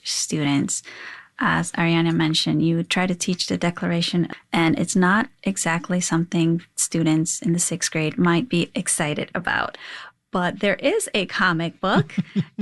students. As Ariana mentioned, you try to teach the Declaration, and it's not exactly something students in the 6th grade might be excited about. But there is a comic book,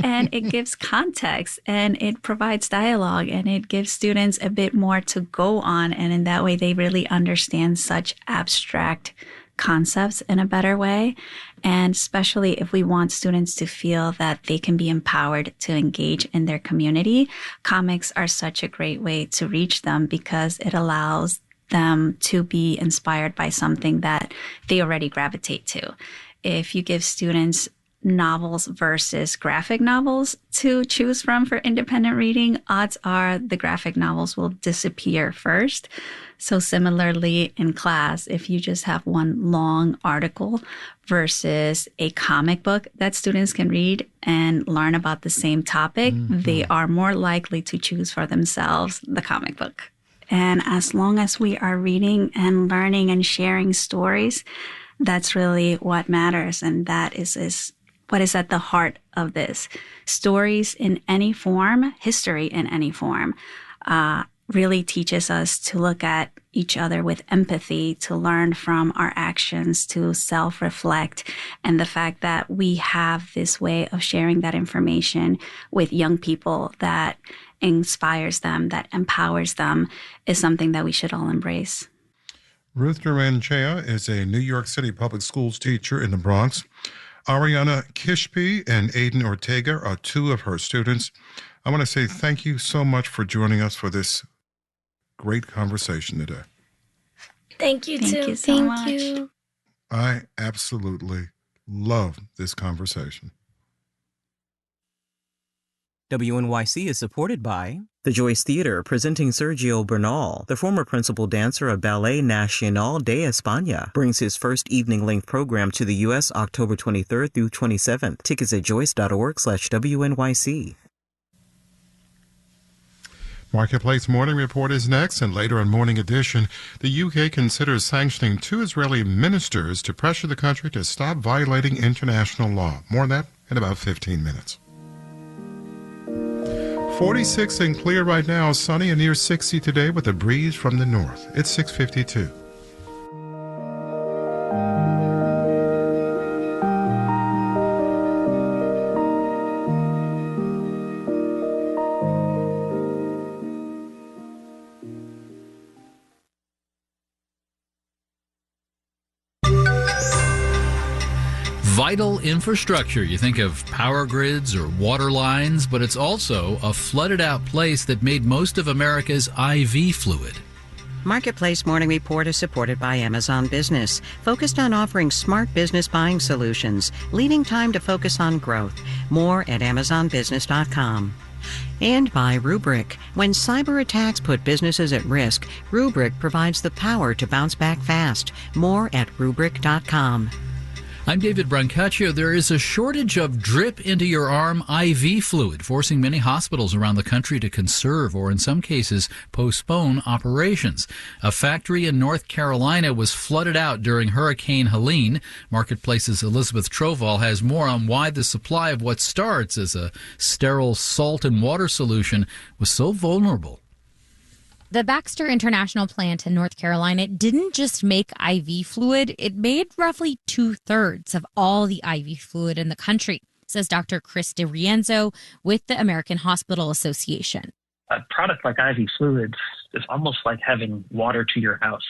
and it gives context, and it provides dialogue, and it gives students a bit more to go on. And in that way, they really understand such abstract concepts in a better way. And especially if we want students to feel that they can be empowered to engage in their community, comics are such a great way to reach them because it allows them to be inspired by something that they already gravitate to. If you give students novels versus graphic novels to choose from for independent reading, odds are the graphic novels will disappear first. So similarly in class, if you just have one long article versus a comic book that students can read and learn about the same topic, they are more likely to choose for themselves the comic book. And as long as we are reading and learning and sharing stories, that's really what matters. And that is what is at the heart of this. Stories in any form, history in any form, really teaches us to look at each other with empathy, to learn from our actions, to self-reflect. And the fact that we have this way of sharing that information with young people that inspires them, that empowers them, is something that we should all embrace. Ruth Duran-Chea is a New York City public schools teacher in the Bronx. Ariana Kishpe and Aiden Ortega are two of her students. I want to say thank you so much for joining us for this great conversation today. Thank you, Thank you so much. you. I absolutely love this conversation. WNYC is supported by the Joyce Theater, presenting Sergio Bernal, the former principal dancer of Ballet Nacional de España, brings his first evening-length program to the U.S. October 23rd through 27th. Tickets at joyce.org/WNYC. Marketplace Morning Report is next, and later on Morning Edition, the UK considers sanctioning 2 Israeli ministers to pressure the country to stop violating international law. More on that in about 15 minutes. 46 and clear right now, sunny and near 60 today with a breeze from the north. It's 6:52. Vital infrastructure. You think of power grids or water lines, but it's also a flooded out place that made most of America's IV fluid. Marketplace Morning Report is supported by Amazon Business, focused on offering smart business buying solutions, leaving time to focus on growth. More at AmazonBusiness.com. And by Rubrik. When cyber attacks put businesses at risk, Rubrik provides the power to bounce back fast. More at Rubrik.com. I'm David Brancaccio. There is a shortage of drip into your arm IV fluid, forcing many hospitals around the country to conserve or, in some cases, postpone operations. A factory in North Carolina was flooded out during Hurricane Helene. Marketplace's Elizabeth Troval has more on why the supply of what starts as a sterile salt and water solution was so vulnerable. The Baxter International plant in North Carolina didn't just make IV fluid, it made roughly 2/3 of all the IV fluid in the country, says Dr. Chris DiRienzo with the American Hospital Association. A product like IV fluids is almost like having water to your house.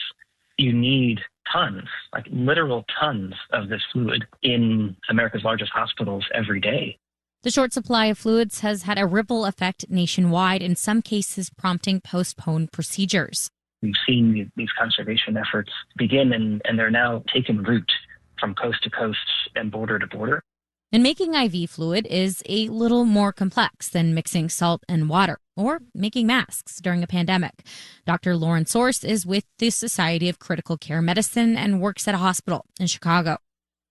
You need tons, like literal tons of this fluid in America's largest hospitals every day. The short supply of fluids has had a ripple effect nationwide, in some cases prompting postponed procedures. We've seen these conservation efforts begin, and they're now taking root from coast to coast and border to border. And making IV fluid is a little more complex than mixing salt and water or making masks during a pandemic. Dr. Lauren Source is with the Society of Critical Care Medicine and works at a hospital in Chicago.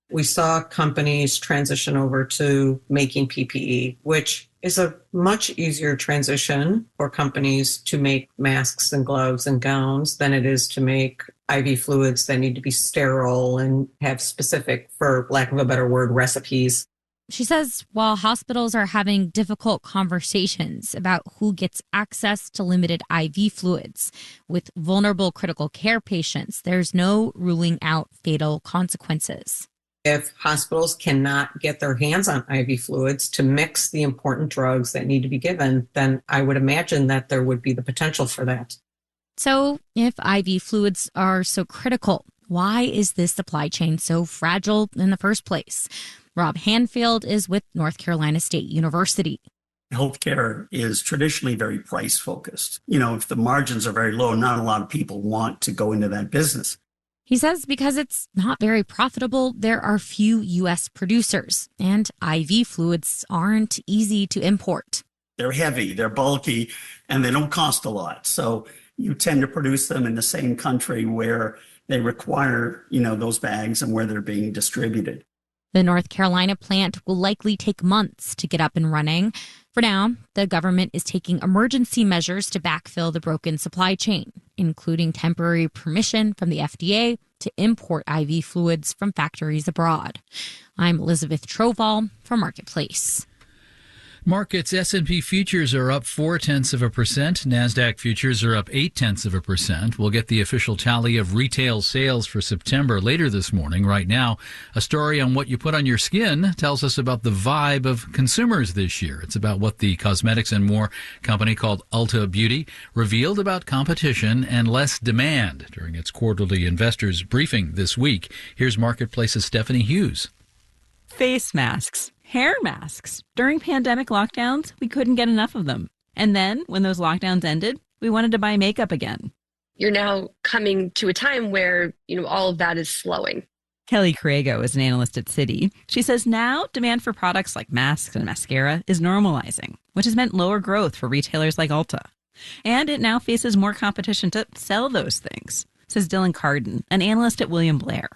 We saw companies transition over to making PPE, which is a much easier transition for companies to make masks and gloves and gowns than it is to make IV fluids that need to be sterile and have specific, for lack of a better word, recipes. She says while hospitals are having difficult conversations about who gets access to limited IV fluids, with vulnerable critical care patients, there's no ruling out fatal consequences. If hospitals cannot get their hands on IV fluids to mix the important drugs that need to be given, then I would imagine that there would be the potential for that. So if IV fluids are so critical, why is this supply chain so fragile in the first place? Rob Hanfield is with North Carolina State University. Healthcare is traditionally very price focused. If the margins are very low, not a lot of people want to go into that business. He says because it's not very profitable, there are few U.S. producers, and IV fluids aren't easy to import. They're heavy, they're bulky, and they don't cost a lot. So you tend to produce them in the same country where they require, those bags and where they're being distributed. The North Carolina plant will likely take months to get up and running. For now, the government is taking emergency measures to backfill the broken supply chain, including temporary permission from the FDA to import IV fluids from factories abroad. I'm Elizabeth Troval for Marketplace. Markets, S&P futures are up 0.4%. NASDAQ futures are up 0.8%. We'll get the official tally of retail sales for September later this morning. Right now, a story on what you put on your skin tells us about the vibe of consumers this year. It's about what the cosmetics and more company called Ulta Beauty revealed about competition and less demand during its quarterly investors briefing this week. Here's Marketplace's Stephanie Hughes. Face masks. Hair masks. During pandemic lockdowns, we couldn't get enough of them. And then, when those lockdowns ended, we wanted to buy makeup again. You're now coming to a time where, all of that is slowing. Kelly Crago is an analyst at Citi. She says now demand for products like masks and mascara is normalizing, which has meant lower growth for retailers like Ulta. And it now faces more competition to sell those things, says Dylan Carden, an analyst at William Blair.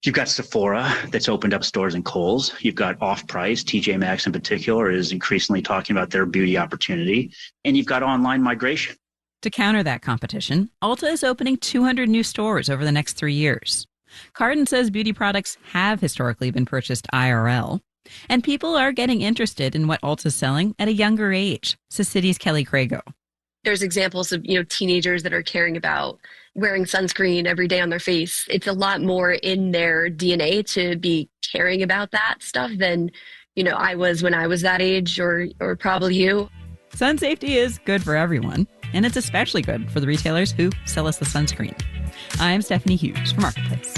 You've got Sephora that's opened up stores in Kohl's. You've got Off-Price. TJ Maxx in particular is increasingly talking about their beauty opportunity. And you've got online migration. To counter that competition, Ulta is opening 200 new stores over the next 3 years. Carden says beauty products have historically been purchased IRL, and people are getting interested in what Ulta's selling at a younger age, says Citi's Kelly Crago. There's examples of, teenagers that are caring about wearing sunscreen every day on their face. It's a lot more in their DNA to be caring about that stuff than, I was when I was that age or probably you. Sun safety is good for everyone, and it's especially good for the retailers who sell us the sunscreen. I'm Stephanie Hughes for Marketplace.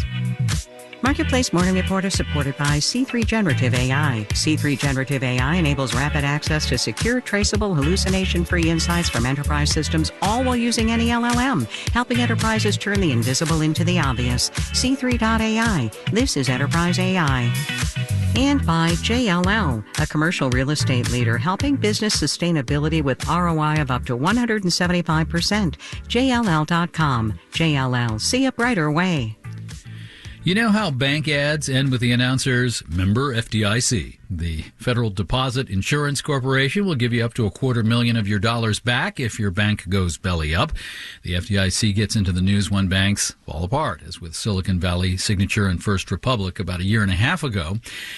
Marketplace Morning Report is supported by C3 Generative AI. C3 Generative AI enables rapid access to secure, traceable, hallucination-free insights from enterprise systems, all while using any LLM, helping enterprises turn the invisible into the obvious. C3.ai. This is Enterprise AI. And by JLL, a commercial real estate leader helping business sustainability with ROI of up to 175%. JLL.com. JLL. See a brighter way. You know how bank ads end with the announcers, member FDIC. The Federal Deposit Insurance Corporation will give you up to $250,000 of your dollars back if your bank goes belly up. The FDIC gets into the news when banks fall apart, as with Silicon Valley, Signature, and First Republic about a year and a half ago.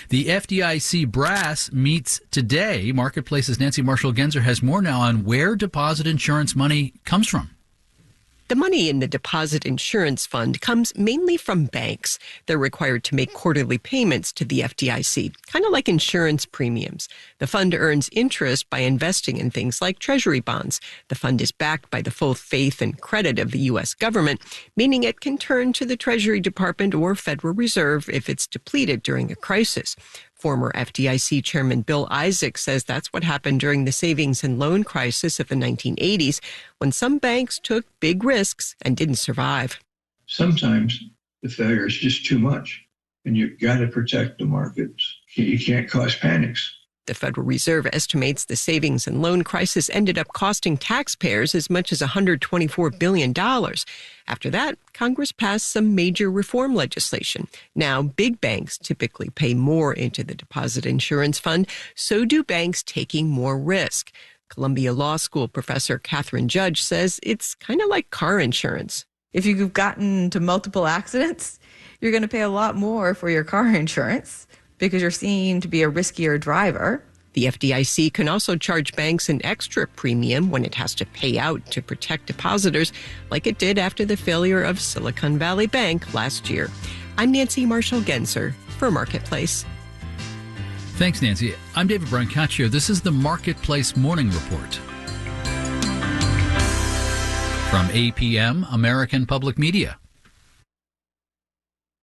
The FDIC brass meets today. Marketplace's Nancy Marshall-Genzer has more now on where deposit insurance money comes from. The money in the Deposit Insurance Fund comes mainly from banks. They're required to make quarterly payments to the FDIC, kind of like insurance premiums. The fund earns interest by investing in things like treasury bonds. The fund is backed by the full faith and credit of the U.S. government, meaning it can turn to the Treasury Department or Federal Reserve if it's depleted during a crisis. Former FDIC Chairman Bill Isaacs says that's what happened during the savings and loan crisis of the 1980s, when some banks took big risks and didn't survive. Sometimes the failure is just too much, and you've got to protect the markets. You can't cause panics. The Federal Reserve estimates the savings and loan crisis ended up costing taxpayers as much as $124 billion. After that, Congress passed some major reform legislation. Now, big banks typically pay more into the Deposit Insurance Fund. So do banks taking more risk. Columbia Law School professor Catherine Judge says it's kind of like car insurance. If you've gotten into multiple accidents, you're going to pay a lot more for your car insurance, because you're seen to be a riskier driver. The FDIC can also charge banks an extra premium when it has to pay out to protect depositors, like it did after the failure of Silicon Valley Bank last year. I'm Nancy Marshall-Genzer for Marketplace. Thanks, Nancy. I'm David Brancaccio. This is the Marketplace Morning Report. From APM, American Public Media.